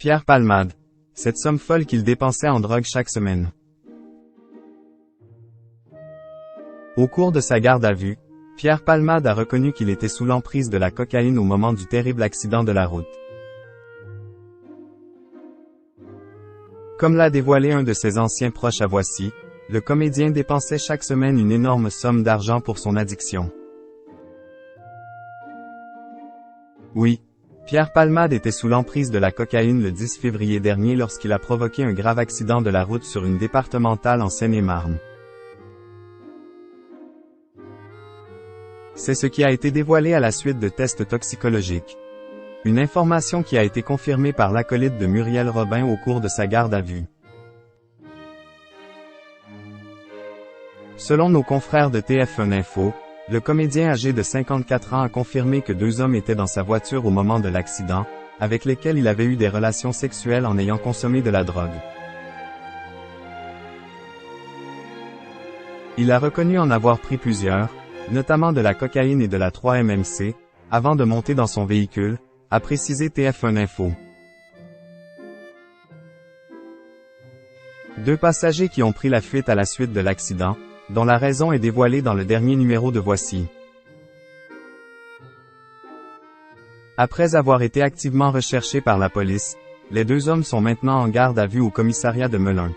Pierre Palmade. Cette somme folle qu'il dépensait en drogue chaque semaine. Au cours de sa garde à vue, Pierre Palmade a reconnu qu'il était sous l'emprise de la cocaïne au moment du terrible accident de la route. Comme l'a dévoilé un de ses anciens proches à Voici, le comédien dépensait chaque semaine une énorme somme d'argent pour son addiction. Oui, Pierre Palmade était sous l'emprise de la cocaïne le 10 février dernier lorsqu'il a provoqué un grave accident de la route sur une départementale en Seine-et-Marne. C'est ce qui a été dévoilé à la suite de tests toxicologiques. Une information qui a été confirmée par l'acolyte de Muriel Robin au cours de sa garde à vue. Selon nos confrères de TF1 Info, le comédien âgé de 54 ans a confirmé que 2 hommes étaient dans sa voiture au moment de l'accident, avec lesquels il avait eu des relations sexuelles en ayant consommé de la drogue. Il a reconnu en avoir pris plusieurs, notamment de la cocaïne et de la 3-MMC, avant de monter dans son véhicule, a précisé TF1 Info. 2 passagers qui ont pris la fuite à la suite de l'accident, dont la raison est dévoilée dans le dernier numéro de Voici. Après avoir été activement recherchés par la police, les 2 hommes sont maintenant en garde à vue au commissariat de Melun.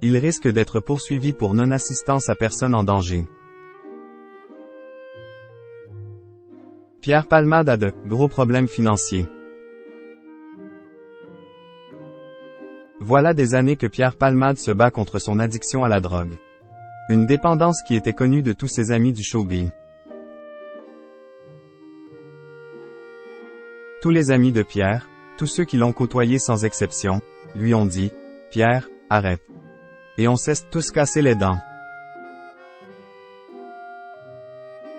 Ils risquent d'être poursuivis pour non-assistance à personne en danger. Pierre Palmade a de gros problèmes financiers. Voilà des années que Pierre Palmade se bat contre son addiction à la drogue. Une dépendance qui était connue de tous ses amis du showbiz. Tous les amis de Pierre, tous ceux qui l'ont côtoyé sans exception, lui ont dit « Pierre, arrête ». Et on s'est tous cassé les dents.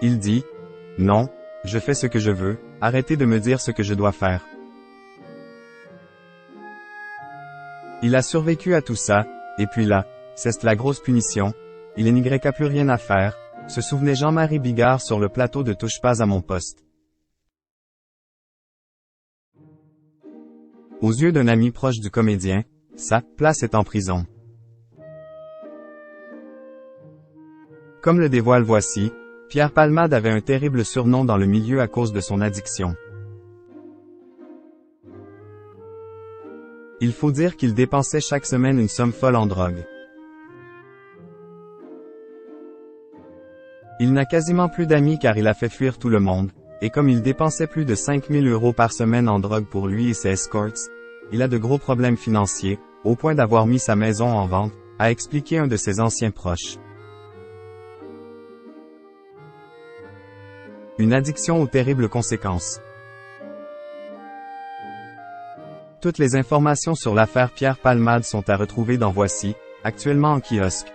Il dit « Non, je fais ce que je veux, arrêtez de me dire ce que je dois faire ». Il a survécu à tout ça, et puis là, c'est la grosse punition, il n'y a plus rien à faire, se souvenait Jean-Marie Bigard sur le plateau de Touche pas à mon poste. Aux yeux d'un ami proche du comédien, sa place est en prison. Comme le dévoile Voici, Pierre Palmade avait un terrible surnom dans le milieu à cause de son addiction. Il faut dire qu'il dépensait chaque semaine une somme folle en drogue. Il n'a quasiment plus d'amis car il a fait fuir tout le monde, et comme il dépensait plus de 5 000 € par semaine en drogue pour lui et ses escorts, il a de gros problèmes financiers, au point d'avoir mis sa maison en vente, a expliqué un de ses anciens proches. Une addiction aux terribles conséquences. Toutes les informations sur l'affaire Pierre Palmade sont à retrouver dans Voici, actuellement en kiosque.